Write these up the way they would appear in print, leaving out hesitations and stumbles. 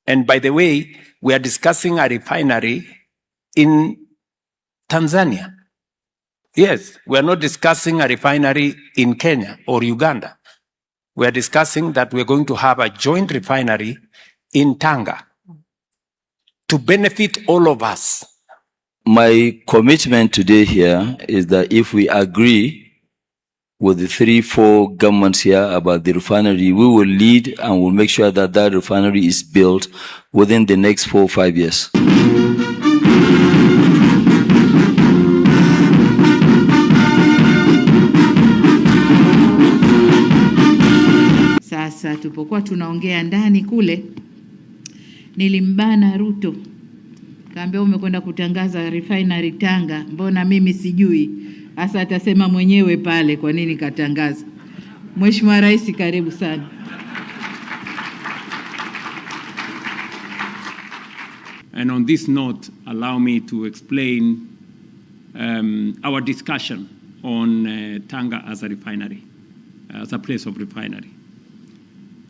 And by the way, we are discussing a refinery in Tanzania. Yes, we are not discussing a refinery in Kenya or Uganda. We are discussing that we're going to have a joint refinery in Tanga to benefit all of us. My commitment today here is that if we agree with the 3-4 governments here about the refinery, we will lead and will make sure that that refinery is built within the next 4 or 5 years. Sasa tupokuwa tunaongea ndani kule, nilimbana Ruto. Kaambia umekwenda kutangaza refinery Tanga, mbona mimi sijui? Hasa atasema mwenyewe pale kwa nini katangaza. Mheshimiwa Rais, karibu sana. And on this note, allow me to explain our discussion on Tanga as a refinery, as a place of refinery.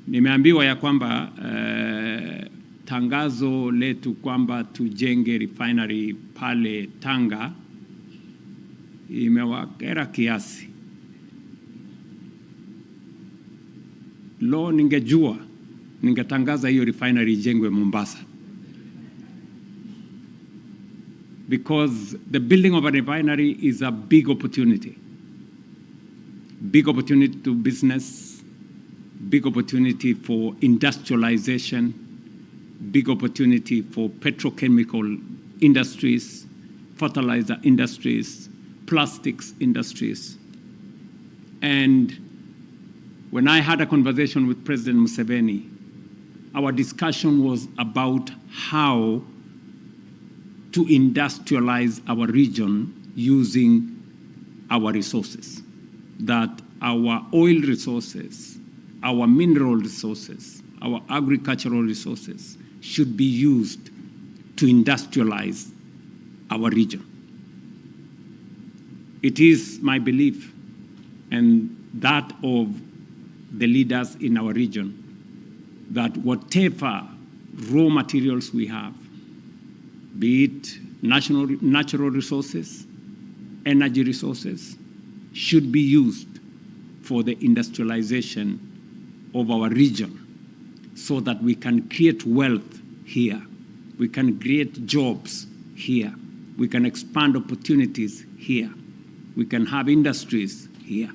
Nimeambiwa ya kwamba tangazo letu kwamba tujenge refinery pale Tanga imewakera kiasi. Lo, ningejua ningetangaza hiyo refinery ijengwe Mombasa. Because the building of a refinery is a big opportunity. Big opportunity to business, big opportunity for industrialization, big opportunity for petrochemical industries, fertilizer industries, plastics industries. And when I had a conversation with President Museveni, our discussion was about how to industrialize our region using our resources, that our oil resources, our mineral resources, our agricultural resources should be used to industrialize our region. It is my belief, and that of the leaders in our region, that whatever raw materials we have, be it natural resources, energy resources, should be used for the industrialization of our region so that we can create wealth here, we can create jobs here, we can expand opportunities here, we can have industries here.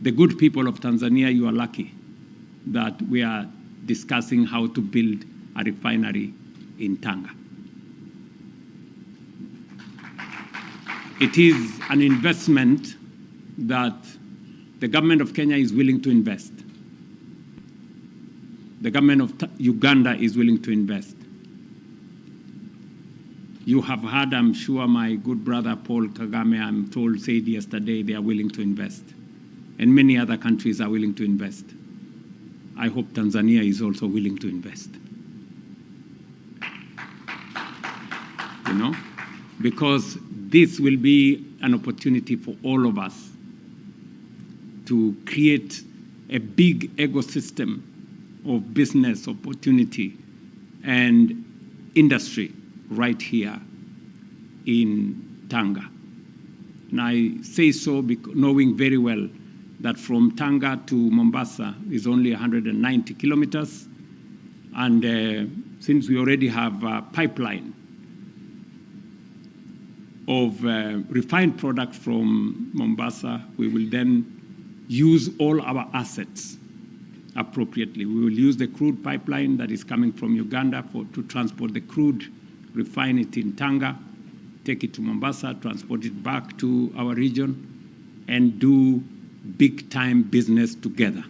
The good people of Tanzania, you are lucky that we are discussing how to build a refinery in Tanga. It is an investment that the government of Kenya is willing to invest. The government of Uganda is willing to invest. You have heard, I'm sure, my good brother Paul Kagame, I'm told, said yesterday they are willing to invest. And many other countries are willing to invest. I hope Tanzania is also willing to invest. You know, because this will be an opportunity for all of us to create a big ecosystem of business opportunity and industry right here in Tanga. And I say so knowing very well that from Tanga to Mombasa is only 190 kilometers. And since we already have a pipeline of refined products from Mombasa, we will then use all our assets appropriately. We will use the crude pipeline that is coming from Uganda to transport the crude, refine it in Tanga, take it to Mombasa, transport it back to our region, and do big-time business together,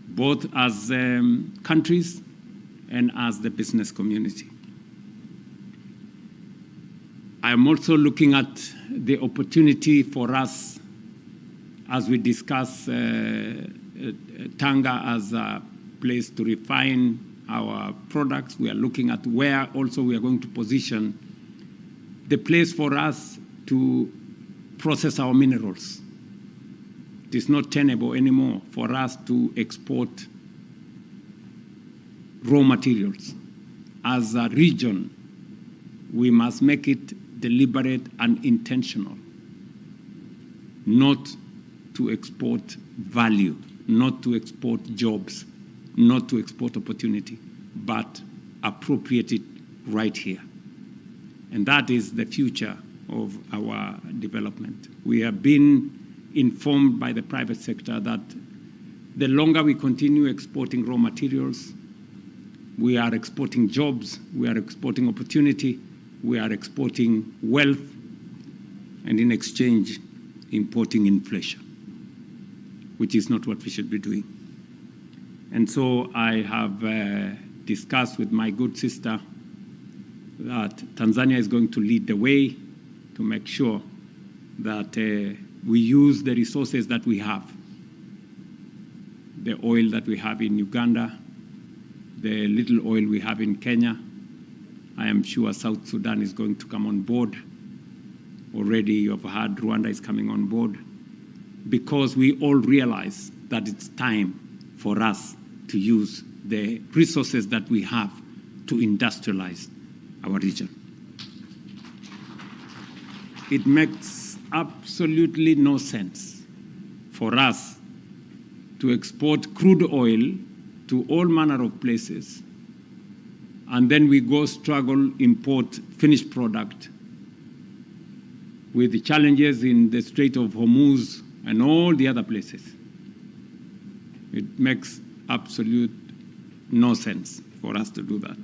both as countries and as the business community. I'm also looking at the opportunity for us as we discuss Tanga as a place to refine our products. We are looking at where also we are going to position the place for us to process our minerals. It is not tenable anymore for us to export raw materials. As a region, we must make it deliberate and intentional, not to export value, not to export jobs, not to export opportunity, but appropriate it right here. And that is the future of our development. We have been informed by the private sector that the longer we continue exporting raw materials, we are exporting jobs, we are exporting opportunity, we are exporting wealth, and in exchange, importing inflation, which is not what we should be doing. And so I have discussed with my good sister that Tanzania is going to lead the way to make sure that we use the resources that we have, the oil that we have in Uganda, the little oil we have in Kenya. I am sure South Sudan is going to come on board. Already you have heard Rwanda is coming on board, because we all realize that it's time for us to use the resources that we have to industrialize our region. It makes absolutely no sense for us to export crude oil to all manner of places, and then we go struggle import finished product with the challenges in the Strait of Hormuz and all the other places. It makes absolute no sense for us to do that.